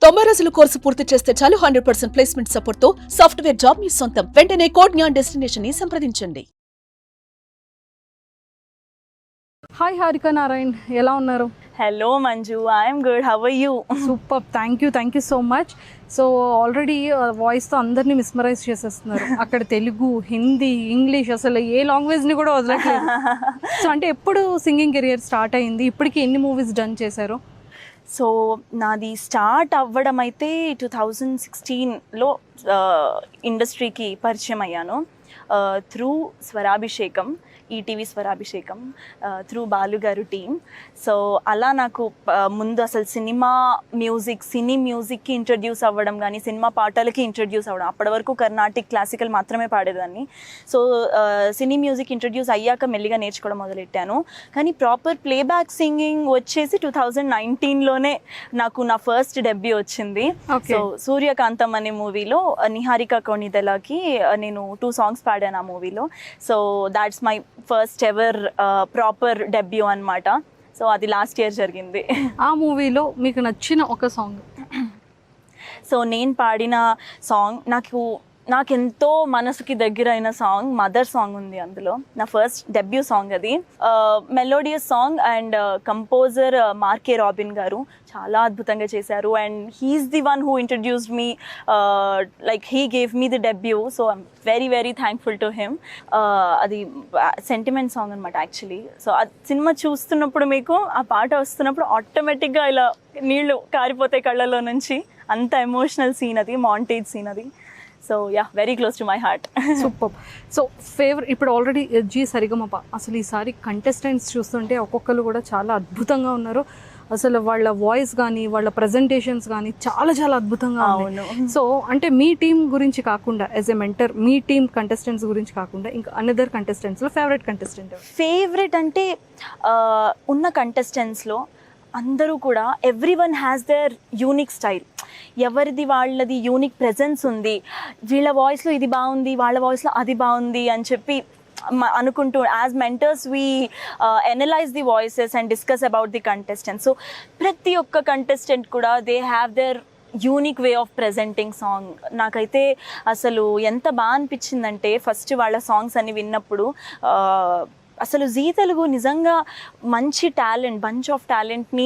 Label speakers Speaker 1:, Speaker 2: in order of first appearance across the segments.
Speaker 1: 90 రోజుల కోర్సు పూర్తి చేస్తే చాలు 100% ప్లేస్మెంట్ సపోర్ట్ తో సాఫ్ట్వేర్ జాబ్ మీ సొంతం. వెంటనే కోడ్ జ్ఞాన్ డెస్టినేషన్ ని సంప్రదించండి.
Speaker 2: హాయ్ హారిక నారాయణ్, ఎలా ఉన్నారు?
Speaker 3: Hello Manju, I'm good. How are you?
Speaker 2: Super, thank you so much. So already వాయిస్తో అందరినీ మిస్మరైజ్ చేసేస్తున్నారు. అక్కడ తెలుగు, హిందీ, ఇంగ్లీష్, అసలు ఏ లాంగ్వేజ్ని కూడా వదలట్లేదు. సో అంటే ఎప్పుడు సింగింగ్ కెరియర్ స్టార్ట్ అయింది? ఇప్పటికి ఎన్ని మూవీస్ డన్ చేశారు?
Speaker 3: సో నాది స్టార్ట్ అవ్వడం అయితే 2016లో ఇండస్ట్రీకి పరిచయం అయ్యాను through Swarabhishekam, ETV Swarabhishekam, through బాలుగారు టీమ్. సో అలా నాకు ముందు అసలు సినీ మ్యూజిక్కి ఇంట్రడ్యూస్ అవ్వడం కానీ, సినిమా పాటలకి ఇంట్రడ్యూస్ అవ్వడం. అప్పటి వరకు కర్ణాటిక్ క్లాసికల్ మాత్రమే పాడేదాన్ని. సో సినీ మ్యూజిక్ ఇంట్రడ్యూస్ అయ్యాక మెల్లిగా నేర్చుకోవడం మొదలెట్టాను. కానీ ప్రాపర్ ప్లేబ్యాక్ సింగింగ్ వచ్చేసి 2019లోనే నాకు నా ఫస్ట్ డెబ్యూ వచ్చింది. సో సూర్యకాంతం అనే మూవీలో నిహారిక కొణిదెలకి నేను 2 songs పాడాను ఆ మూవీలో. So that's my first ever proper debut అన్నమాట. సో అది లాస్ట్ ఇయర్ జరిగింది.
Speaker 2: ఆ మూవీలో మీకు నచ్చిన ఒక సాంగ్?
Speaker 3: సో నేను పాడిన సాంగ్ నాకెంతో మనసుకి దగ్గర అయిన సాంగ్ మదర్ సాంగ్ ఉంది. అందులో నా ఫస్ట్ డెబ్యూ సాంగ్ అది. Melodious song and composer Mark K Robin గారు చాలా అద్భుతంగా చేశారు. And he's the one who introduced me, like he gave me the debut. So I'm very very thankful to him. అది సెంటిమెంట్ సాంగ్ అనమాట యాక్చువల్లీ. సో ఆ cinema చూస్తున్నప్పుడు మీకు ఆ పాట వస్తున్నప్పుడు ఆటోమేటిక్గా ఇలా నీళ్లు కారిపోతాయి కళ్ళలో నుంచి. అంత ఎమోషనల్ సీన్ అది, మాంటేజ్ సీన్ అది. So yeah, very close to my heart.
Speaker 2: Super. So favourite ఇప్పుడు ఆల్రెడీ జీ సరిగమప, అసలు ఈసారి కంటెస్టెంట్స్ చూస్తుంటే ఒక్కొక్కరు కూడా చాలా అద్భుతంగా ఉన్నారు. అసలు వాళ్ళ వాయిస్ కానీ, వాళ్ళ ప్రజెంటేషన్స్ కానీ చాలా చాలా అద్భుతంగా ఉన్నాయి. సో అంటే మీ టీం గురించి కాకుండా, as a mentor me team contestants గురించి కాకుండా ఇంకా అనదర్ కంటెస్టెంట్స్లో ఫేవరెట్
Speaker 3: అంటే ఉన్న కంటెస్టెంట్స్లో అందరూ కూడా everyone has their unique style. ఎవరిది వాళ్ళది యూనిక్ ప్రెజెన్స్ ఉంది. వీళ్ళ వాయిస్లో ఇది బాగుంది, వాళ్ళ వాయిస్లో అది బాగుంది అని చెప్పి అనుకుంటూ, as mentors we analyse the voices and discuss about the contestant. So ప్రతి ఒక్క కంటెస్టెంట్ కూడా they have their unique way of presenting song. నాకైతే అసలు ఎంత బాగా అనిపించిందంటే ఫస్ట్ వాళ్ళ సాంగ్స్ అన్ని విన్నప్పుడు అసలు జీ తెలుగు నిజంగా మంచి టాలెంట్, బంచ్ ఆఫ్ టాలెంట్ని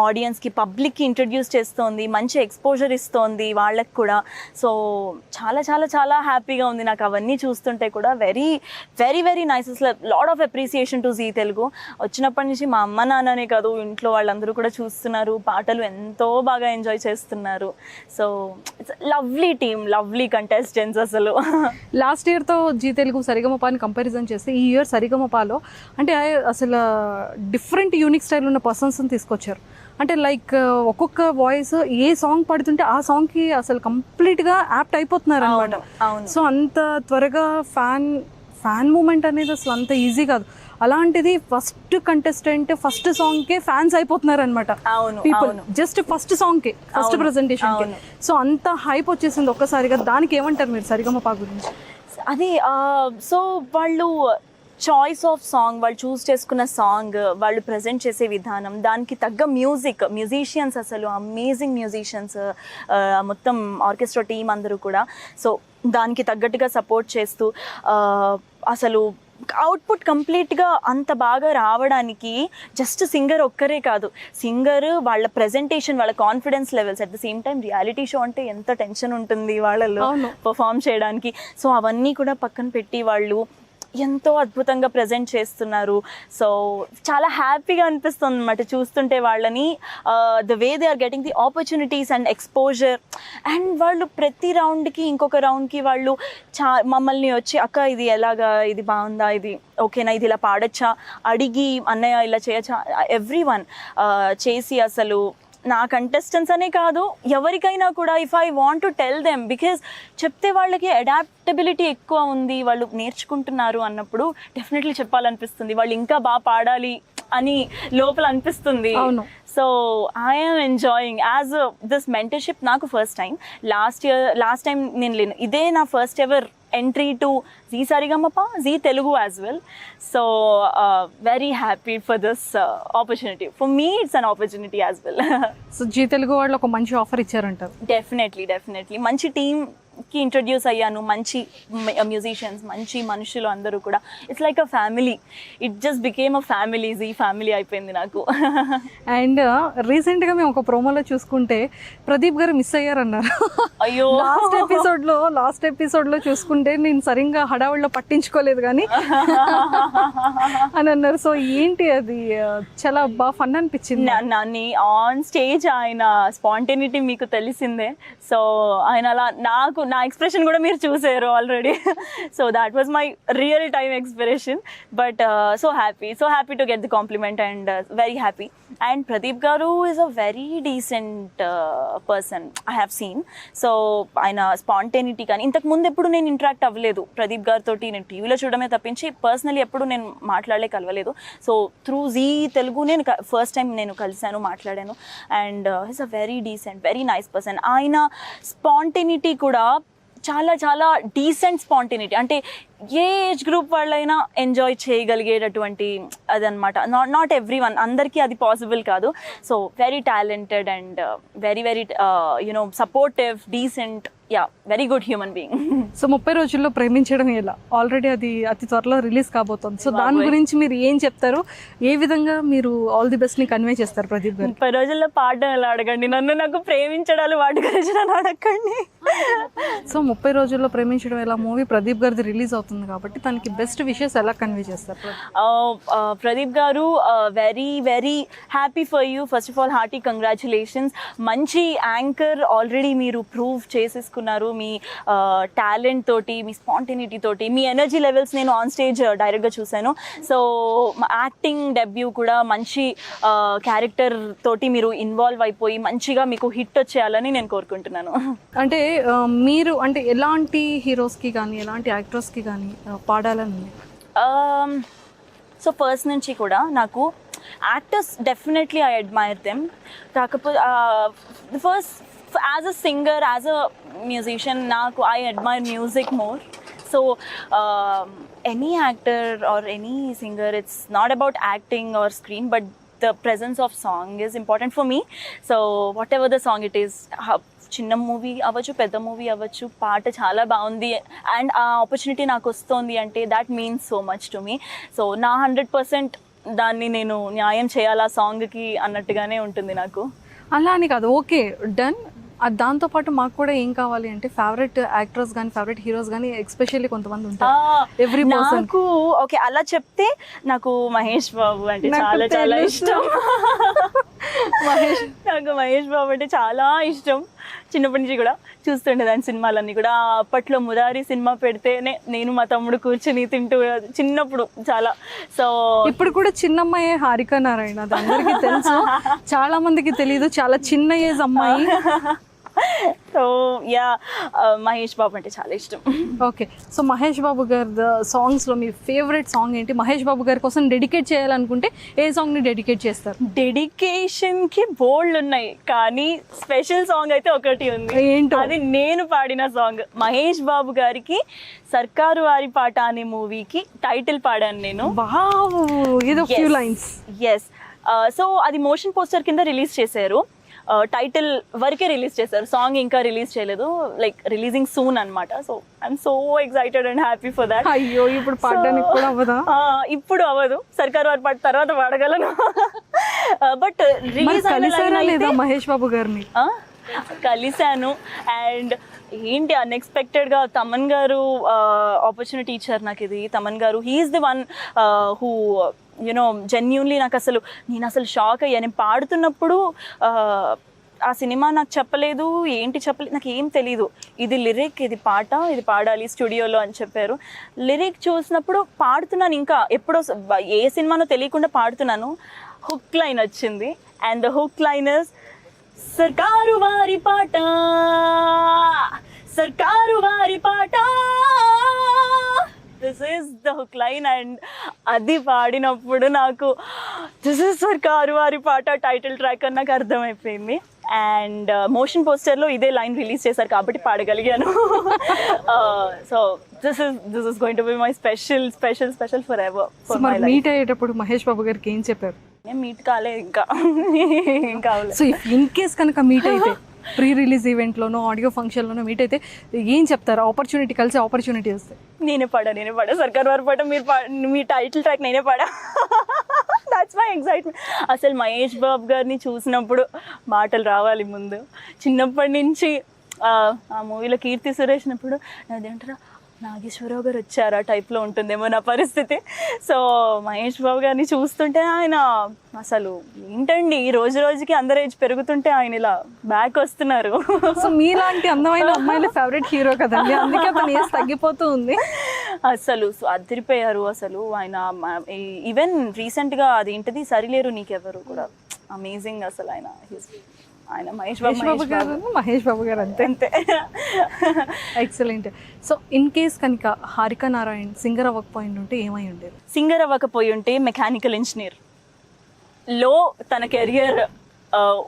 Speaker 3: ఆడియన్స్కి, పబ్లిక్కి ఇంట్రడ్యూస్ చేస్తోంది, మంచి ఎక్స్పోజర్ ఇస్తోంది వాళ్ళకి కూడా. సో చాలా చాలా చాలా హ్యాపీగా ఉంది నాకు అవన్నీ చూస్తుంటే కూడా. Very very very nice. అసలు lot of appreciation to Zee Telugu. వచ్చినప్పటి నుంచి మా అమ్మ నాన్ననే కాదు, ఇంట్లో వాళ్ళందరూ కూడా చూస్తున్నారు, పాటలు ఎంతో బాగా ఎంజాయ్ చేస్తున్నారు. So it's lovely team, lovely contestants అసలు.
Speaker 2: లాస్ట్ ఇయర్తో జీ తెలుగు సరిగమపాని కంపారిజన్ చేస్తే ఈ ఇయర్ సరిగమపాలో అంటే అసలు డిఫరెంట్ యూనిక్ స్టైల్ ఉన్న పర్సన్స్ని తీసుకొచ్చారు. అంటే లైక్ ఒక్కొక్క వాయిస్ ఏ సాంగ్ పడుతుంటే ఆ సాంగ్కి అసలు కంప్లీట్గా యాప్ట్ అయిపోతున్నారు అనమాట. సో అంత త్వరగా ఫ్యాన్ మూమెంట్ అనేది అసలు అంత ఈజీ కాదు. అలాంటిది ఫస్ట్ కంటెస్టెంట్ ఫస్ట్ సాంగ్కే ఫ్యాన్స్ అయిపోతున్నారు అనమాట. పీపుల్ జస్ట్ ఫస్ట్ సాంగ్కే, ఫస్ట్ ప్రెజెంటేషన్కి. సో అంత హైప్ వచ్చేసింది ఒక్కసారిగా. దానికి ఏమంటారు మీరు సరిగమపా గురించి?
Speaker 3: అది సో వాళ్ళు చాయిస్ ఆఫ్ సాంగ్, వాళ్ళు చూస్ చేసుకున్న సాంగ్, వాళ్ళు ప్రజెంట్ చేసే విధానం, దానికి తగ్గ మ్యూజిషియన్స్, అసలు అమేజింగ్ మ్యూజిషియన్స్, మొత్తం ఆర్కెస్ట్రా టీం అందరూ కూడా. సో దానికి తగ్గట్టుగా సపోర్ట్ చేస్తూ అసలు అవుట్పుట్ కంప్లీట్గా అంత బాగా రావడానికి జస్ట్ సింగర్ ఒక్కరే కాదు, సింగర్, వాళ్ళ ప్రెజెంటేషన్, వాళ్ళ confidence levels. At the same time reality show అంటే ఎంత టెన్షన్ ఉంటుంది వాళ్ళలో పర్ఫామ్ చేయడానికి. సో అవన్నీ కూడా పక్కన పెట్టి వాళ్ళు ఎంతో అద్భుతంగా ప్రజెంట్ చేస్తున్నారు. సో చాలా హ్యాపీగా అనిపిస్తుంది అన్నమాట చూస్తుంటే వాళ్ళని. The way they are getting the opportunities and exposure. And వాళ్ళు ప్రతి రౌండ్కి ఇంకొక రౌండ్కి వాళ్ళు మమ్మల్ని వచ్చి, అక్క ఇది ఎలాగా, ఇది బాగుందా, ఇది ఓకేనా, ఇది ఇలా పాడొచ్చా అడిగి, అన్నయ్య ఇలా చేయొచ్చా, ఎవ్రీ వన్ చేసి అసలు నా కంటెస్టెంట్స్ అనే కాదు ఎవరికైనా కూడా, if I want to tell them, because చెప్తే వాళ్ళకి అడాప్టబిలిటీ ఎక్కువ ఉంది, వాళ్ళు నేర్చుకుంటున్నారు అన్నప్పుడు డెఫినెట్లీ చెప్పాలనిపిస్తుంది. వాళ్ళు ఇంకా బాగా పాడాలి అని లోపల అనిపిస్తుంది. So I'm enjoying as this mentorship. నాకు ఫస్ట్ టైం, లాస్ట్ టైం నేను లేను, ఇదే నా first ever entry to Zee Saregama, Zee Telugu as well. So very happy for this opportunity. For me, it's an opportunity as well.
Speaker 2: So Zee Telugu వాళ్ళు ఒక మంచి offer ఇచ్చారంటారు.
Speaker 3: Definitely మంచి టీమ్కి ఇంట్రడ్యూస్ అయ్యాను, మంచి మ్యూజిషియన్స్, మంచి మనుషులు అందరూ కూడా. It's like a family, it just became a family, Zee family అయిపోయింది నాకు.
Speaker 2: అండ్ రీసెంట్గా మేము ఒక ప్రోమోలో చూసుకుంటే ప్రదీప్ గారు మిస్ అయ్యారన్నారు.
Speaker 3: అయ్యో,
Speaker 2: లాస్ట్ ఎపిసోడ్లో చూసుకుంటే నేను సరిగ్గా హడావుల్లో పట్టించుకోలేదు కానీ అని అన్నారు. సో ఏంటి అది, చాలా బాగా ఫన్ అనిపించింది.
Speaker 3: నన్ను ఆన్ స్టేజ్ ఆయన స్పాంటేనిటీ మీకు తెలిసిందే. సో ఆయన అలా నా ఎక్స్ప్రెషన్ కూడా మీరు చూసారు already. So that was my real time expression. But so happy to get the compliment and very happy. And Pradeep గారు is a very decent person I have seen. So ఆయన స్పాంటేనిటీ కానీ ఇంతకు ముందు ఎప్పుడు నేను ఇంటరాక్ట్ అవ్వలేదు ప్రదీప్ గారితో. నేను టీవీలో చూడడమే తప్పించి పర్సనలీ ఎప్పుడు నేను కలవలేదు. సో త్రూ జీ తెలుగు నేను ఫస్ట్ టైం నేను కలిశాను, మాట్లాడాను. And is a very decent, very nice person. ఆయన స్పాంటేనిటీ కూడా చాలా డీసెంట్ స్పాంటేనిటీ, అంటే ఏ ఏజ్ గ్రూప్ వాళ్ళైనా ఎంజాయ్ చేయగలిగేటటువంటి అదనమాట. నాట్ ఎవ్రీ వన్, అందరికీ అది పాసిబుల్ కాదు. So very talented and very you know supportive, decent, very good human being.
Speaker 2: So 30 రోజుల్లో ప్రేమించడం ఎలా, ఆల్రెడీ అది అతి త్వరలో రిలీజ్ కాబోతుంది. సో దాని గురించి మీరు ఏం చెప్తారు, ఏ విధంగా మీరు ఆల్ ది బెస్ట్ ని కన్వే చేస్తారు ప్రదీప్ గారు?
Speaker 3: 30 రోజుల్లో పాడడం ఎలా అడగండి, నాకు ప్రేమించడాలు వాటి గురించి నన్ను అడగండి.
Speaker 2: సో 30 రోజుల్లో ప్రేమించడం ఎలా మూవీ ప్రదీప్ గారిది రిలీజ్ అవుతుంది కాబట్టి తనకి బెస్ట్ విషెస్ ఎలా కన్వే చేస్తారు?
Speaker 3: ప్రదీప్ గారు, very happy for you. First of all hearty congratulations. మంచి యాంకర్ ఆల్రెడీ మీరు ప్రూవ్ చేసేసుకున్నారు. మీ టాలెంట్ తోటి, మీ స్పాంటేనిటీ తోటి, మీ ఎనర్జీ లెవెల్స్ నేను ఆన్ స్టేజ్ డైరెక్ట్గా చూశాను. సో యాక్టింగ్ డెబ్యూ కూడా మంచి క్యారెక్టర్ తోటి మీరు ఇన్వాల్వ్ అయిపోయి మంచిగా మీకు హిట్ వచ్చేయాలని నేను కోరుకుంటున్నాను.
Speaker 2: అంటే మీరు అంటే ఎలాంటి హీరోస్కి కానీ ఎలాంటి యాక్టర్స్కి కానీ పాడాలని?
Speaker 3: సో ఫస్ట్ నుంచి కూడా నాకు actors definitely I admire them. కాకపోతే first as a singer, as a musician, నాకు I admire music more. So any actor or any singer, it's not about acting or screen, but the presence of song is important for me. So whatever the song it is, చిన్న movie అవ్వచ్చు, పెద్ద movie అవ్వచ్చు, పాట చాలా బాగుంది and ఆ opportunity నాకు వస్తుంది అంటే that means so much to me. So నా 100% దాన్ని నేను న్యాయం చేయాలా సాంగ్కి అన్నట్టుగానే ఉంటుంది నాకు.
Speaker 2: అలా అని కాదు, ఓకే డన్. దాంతోపాటు మాకు కూడా ఏం కావాలి అంటే ఫేవరెట్ యాక్టర్స్ కానీ ఫేవరెట్ హీరోస్ కానీ ఎస్పెషల్లీ కొంతమంది ఉంటారు ఎవ్రీ పర్సన్.
Speaker 3: నాకు ఓకే అలా చెప్తే నాకు మహేష్ బాబు అంటే చాలా ఇష్టం. నాకు మహేష్ బాబు అంటే చాలా ఇష్టం. చిన్నప్పటి నుంచి కూడా చూస్తుండేదాన్ని సినిమాలన్నీ కూడా. అప్పట్లో మురారి సినిమా పెడితేనే నేను మా తమ్ముడు కూర్చొని తింటూ చిన్నప్పుడు చాలా. సో
Speaker 2: ఇప్పుడు కూడా చిన్నమ్మాయి హారిక నారాయణ, అది అందరికీ తెలుసు, చాలా మందికి తెలియదు, చాలా చిన్న ఏజ్ అమ్మాయి.
Speaker 3: సో మహేష్ బాబు అంటే చాలా ఇష్టం.
Speaker 2: ఓకే, సో మహేష్ బాబు గారి సాంగ్స్లో మీ ఫేవరెట్ సాంగ్ ఏంటి? మహేష్ బాబు గారి కోసం డెడికేట్ చేయాలనుకుంటే ఏ సాంగ్ని డెడికేట్ చేస్తారు?
Speaker 3: డెడికేషన్కి బోల్డ్ ఉన్నాయి కానీ స్పెషల్ సాంగ్ అయితే ఒకటి ఉంది.
Speaker 2: ఏంటో
Speaker 3: అది నేను పాడిన సాంగ్. మహేష్ బాబు గారికి సర్కారు వారి పాట అనే మూవీకి టైటిల్ పాడాను నేను.
Speaker 2: వావ్, ఏదో ఫ్యూ లైన్స్.
Speaker 3: ఎస్. సో అది మోషన్ పోస్టర్ కింద రిలీజ్ చేశారు. టైటిల్ వరకే రిలీజ్ చేశారు, సాంగ్ ఇంకా రిలీజ్ చేయలేదు. లైక్ రిలీజింగ్ సూన్ అనమాట. So I'm so excited and happy for that.
Speaker 2: అయ్యో, ఇప్పుడు పాడడానికి కూడా అవ్వదా?
Speaker 3: ఇప్పుడు అవ్వదు, సర్కార్ వారి పాట తర్వాత పాడగలను. బట్ రిలీజ్
Speaker 2: లేదా మహేష్ బాబు గారిని
Speaker 3: కలిశాను. అండ్ ఏంటి అన్ఎక్స్పెక్టెడ్గా తమన్ గారు ఆపర్చునిటీ ఇచ్చారు నాకు. ఇది తమన్ గారు, he's the one who you know genuinely నాకు నేను అసలు షాక్ అయ్యా. నేను పాడుతున్నప్పుడు ఆ సినిమా నాకు చెప్పలేదు, నాకు ఏం తెలీదు. ఇది లిరిక్, ఇది పాట, ఇది పాడాలి స్టూడియోలో అని చెప్పారు. లిరిక్ చూసినప్పుడు పాడుతున్నాను, ఇంకా ఎప్పుడో ఏ సినిమానో తెలియకుండా పాడుతున్నాను. హుక్ లైన్ వచ్చింది and the hook line is సర్కారు వారి పాట, సర్కారు వారి పాట, this is the hook line. And అది పాడినప్పుడు నాకు దిస్ ఈస్ సర్కారు వారి పాట టైటిల్ ట్రాక్ అని నాకు అర్థమైపోయింది. అండ్ మోషన్ పోస్టర్లో ఇదే లైన్ రిలీజ్ చేశారు కాబట్టి పాడగలిగాను. So this is going to be my special forever.
Speaker 2: So మరి మీట్ అయ్యేటప్పుడు మహేష్ బాబు గారికి ఏం చెప్పారు?
Speaker 3: నేను మీట్ కాలే ఇంకా కావాలి.
Speaker 2: సో ఇన్ కేస్ కనుక మీట్ అయితే ప్రీ రిలీజ్ ఈవెంట్లోనో ఆడియో ఫంక్షన్లోనో మీట్ అయితే ఏం చెప్తారు? ఆపర్చునిటీ కలిసి ఆపర్చునిటీ వస్తే
Speaker 3: నేనే పాడా సర్కార్ వారి పాట మీ టైటిల్ ట్రాక్ నేనే పాడా. That's my excitement. అసలు మహేష్ బాబు గారిని చూసినప్పుడు మాటలు రావాలి ముందు. చిన్నప్పటి నుంచి ఆ మూవీలో కీర్తి సురేష్ అప్పుడు అదేంటారా నాగేశ్వరరావు గారు వచ్చారా టైప్లో ఉంటుందేమో నా పరిస్థితి. సో మహేష్ బాబు గారిని చూస్తుంటే ఆయన అసలు ఏంటండి రోజు రోజుకి అందరు ఏజ్ పెరుగుతుంటే ఆయన ఇలా బ్యాక్ వస్తున్నారు.
Speaker 2: సో మీలాంటి అందమైన అమ్మాయిల ఫేవరెట్ హీరో కదండి, అందుకే అతను ఏజ్ తగ్గిపోతూ ఉంది.
Speaker 3: అసలు అదిరిపోయారు అసలు ఆయన. ఈవెన్ రీసెంట్గా అది ఏంటిది సరిలేరు నీకెవరు కూడా అమేజింగ్ అసలు ఆయన మహేష్
Speaker 2: బాబు గారు అంతే. ఎక్సలెంట్. సో ఇన్ కేస్ కనుక హారిక నారాయణ్ సింగర్ అవ్వకపోయి ఉంటే ఏమై ఉండేది?
Speaker 3: సింగర్ అవ్వకపోయి ఉంటే మెకానికల్ ఇంజనీర్ లో తన కెరియర్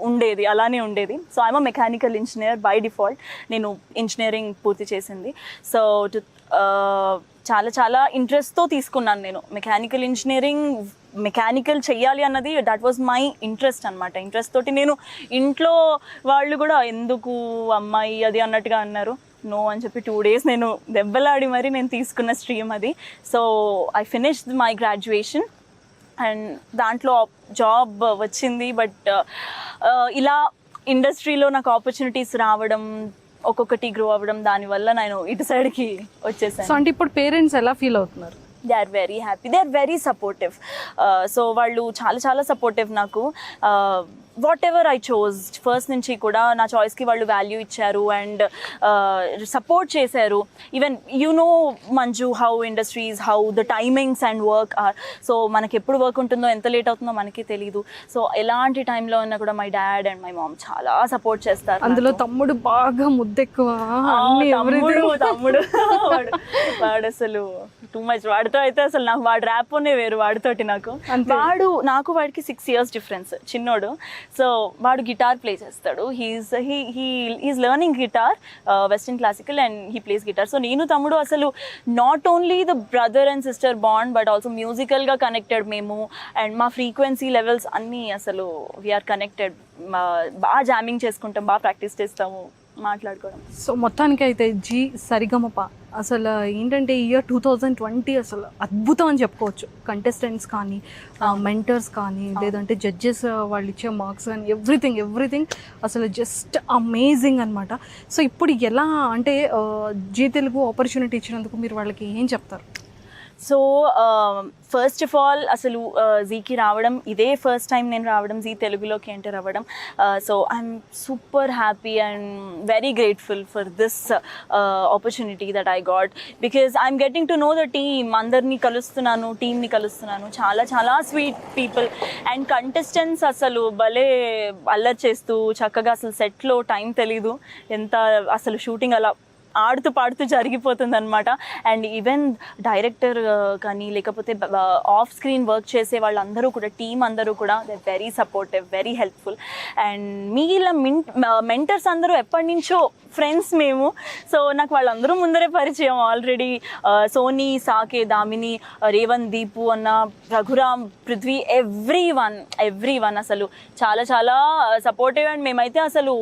Speaker 3: ఉండేది, అలానే ఉండేది. So I'm mechanical engineer by default. నేను ఇంజనీరింగ్ పూర్తి చేసింది. సో చాలా చాలా ఇంట్రెస్ట్తో తీసుకున్నాను నేను మెకానికల్ ఇంజనీరింగ్. మెకానికల్ చెయ్యాలి అన్నది దట్ వాజ్ మై ఇంట్రెస్ట్ అనమాట. ఇంట్రెస్ట్ తోటి నేను ఇంట్లో వాళ్ళు కూడా ఎందుకు అమ్మాయి అది అన్నట్టుగా అన్నారు. నో అని చెప్పి 2 days నేను దెబ్బలాడి మరి నేను తీసుకున్న స్ట్రీమ్ అది. So I finished my graduation and దాంట్లో జాబ్ వచ్చింది. బట్ ఇలా ఇండస్ట్రీలో నాకు ఆపర్చునిటీస్ రావడం, ఒక్కొక్కటి గ్రో అవ్వడం, దానివల్ల నేను ఇటు సైడ్కి వచ్చేసాను.
Speaker 2: సో అంటే ఇప్పుడు పేరెంట్స్ ఎలా ఫీల్ అవుతున్నారు?
Speaker 3: They are very happy, they are very supportive. So వాళ్ళు చాలా చాలా సపోర్టివ్ నాకు. Whatever I chose first నుంచి కూడా నా చాయిస్కి వాళ్ళు వాల్యూ ఇచ్చారు అండ్ సపోర్ట్ చేశారు. Even you know Manju how industries, how the timings and work are. So మనకి ఎప్పుడు వర్క్ ఉంటుందో, ఎంత లేట్ అవుతుందో మనకి తెలీదు. సో ఎలాంటి టైంలో ఉన్నా కూడా my dad and my mom చాలా సపోర్ట్ చేస్తారు.
Speaker 2: అందులో తమ్ముడు బాగా ముద్దెక్కువ.
Speaker 3: తమ్ముడు వాడు అసలు టూ మచ్. వాడితో అయితే అసలు నాకు వాడు ర్యాప్నే వేరు వాడితోటి. వాడికి 6 years డిఫరెన్స్, చిన్నోడు. సో వాడు గిటార్ ప్లే చేస్తాడు. He's learning guitar, western classical, and he plays guitar. So నేను తమ్ముడు అసలు not only the brother and sister bond but also మ్యూజికల్గా కనెక్టెడ్ మేము. అండ్ మా ఫ్రీక్వెన్సీ లెవెల్స్ అన్నీ అసలు వీఆర్ కనెక్టెడ్. బాగా జామింగ్ చేసుకుంటాం, బాగా ప్రాక్టీస్ చేస్తాము, మాట్లాడుకోవడం.
Speaker 2: సో మొత్తానికి అయితే జీ సరిగమప అసలు ఏంటంటే ఇయర్ 2020 అసలు అద్భుతం అని చెప్పుకోవచ్చు. కంటెస్టెంట్స్ కానీ, మెంటర్స్ కానీ, లేదంటే జడ్జెస్ వాళ్ళు ఇచ్చే మార్క్స్ కానీ, ఎవ్రీథింగ్ అసలు జస్ట్ అమేజింగ్ అనమాట. సో ఇప్పుడు ఎలా అంటే జీ తెలుగు ఆపర్చునిటీ ఇచ్చినందుకు మీరు వాళ్ళకి ఏం చెప్తారు?
Speaker 3: సో ఫస్ట్ ఆఫ్ ఆల్ అసలు జీకి రావడం ఇదే ఫస్ట్ టైం నేను రావడం, జీ తెలుగులోకి ఎంటర్ అవ్వడం. So I'm super happy and very grateful for this opportunity that I got, because I'm getting to know the team. అందరినీ కలుస్తున్నాను, టీమ్ని కలుస్తున్నాను. చాలా చాలా స్వీట్ పీపుల్ అండ్ కంటెస్టెంట్స్ అసలు భలే అల్లరి చేస్తూ చక్కగా, అసలు సెట్లో టైం తెలీదు, ఎంత అసలు షూటింగ్ అలా ఆడుతూ పాడుతూ జరిగిపోతుంది అనమాట. అండ్ ఈవెన్ డైరెక్టర్ కానీ లేకపోతే ఆఫ్ స్క్రీన్ వర్క్ చేసే వాళ్ళందరూ కూడా, టీమ్ అందరూ కూడా they very supportive, very helpful. And మిగిలిన మెంటర్స్ అందరూ ఎప్పటి నుంచో ఫ్రెండ్స్ మేము. సో నాకు వాళ్ళందరూ ముందరే పరిచయం ఆల్రెడీ. సోనీ, సాకే, దామిని, రేవన్, దీపు అన్న, రఘురామ్, పృథ్వీ, ఎవ్రీ వన్ అసలు చాలా చాలా సపోర్టివ్. అండ్ మేమైతే అసలు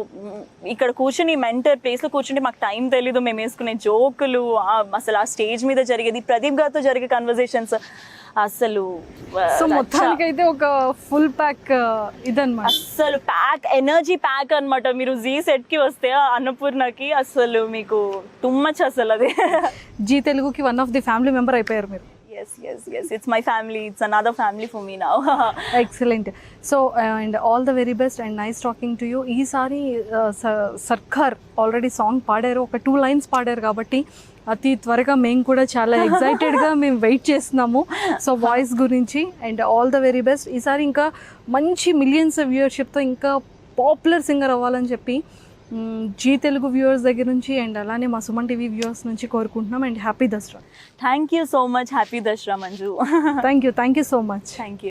Speaker 3: ఇక్కడ కూర్చుని మెంటర్ ప్లేస్లో కూర్చుంటే మాకు టైం తెలీదు. మేము వేసుకునే జోకులు, అసలు ఆ స్టేజ్ మీద జరిగేది, ప్రదీప్ గారితో జరిగే కన్వర్జేషన్స్ అసలు.
Speaker 2: సో మొత్తానికి అయితే ఒక ఫుల్ ప్యాక్ ఇదన్నమాట,
Speaker 3: అసలు ప్యాక్, ఎనర్జీ ప్యాక్ అనమాట. మీరు జీ సెట్కి వస్తే అన్నపూర్ణకి అసలు మీకు టూ మచ్ అసలు. అది
Speaker 2: జీ తెలుగుకి one of the family member అయిపోయారు మీరు.
Speaker 3: Yes, it's my family, it's another family for me now.
Speaker 2: Excellent. So and all the very best and nice talking to you. ఈసారి సర్కార్ ఆల్రెడీ సాంగ్ పాడారు, ఒక 2 lines పాడారు కాబట్టి అతి త్వరగా మేము కూడా చాలా ఎగ్జైటెడ్గా మేము వెయిట్ చేస్తున్నాము. సో వాయిస్ గురించి and all the very best. ఈసారి ఇంకా మంచి మిలియన్స్ వ్యూవర్షిప్తో ఇంకా పాపులర్ సింగర్ అవ్వాలని చెప్పి జీ తెలుగు వ్యూవర్స్ దగ్గర నుంచి అండ్ అలానే మా సుమన్ టీవీ వ్యూవర్స్ నుంచి కోరుకుంటున్నాం. And happy Dasara.
Speaker 3: Thank you so much. Happy Dashra, Manju.
Speaker 2: Thank you so much.
Speaker 3: Thank you.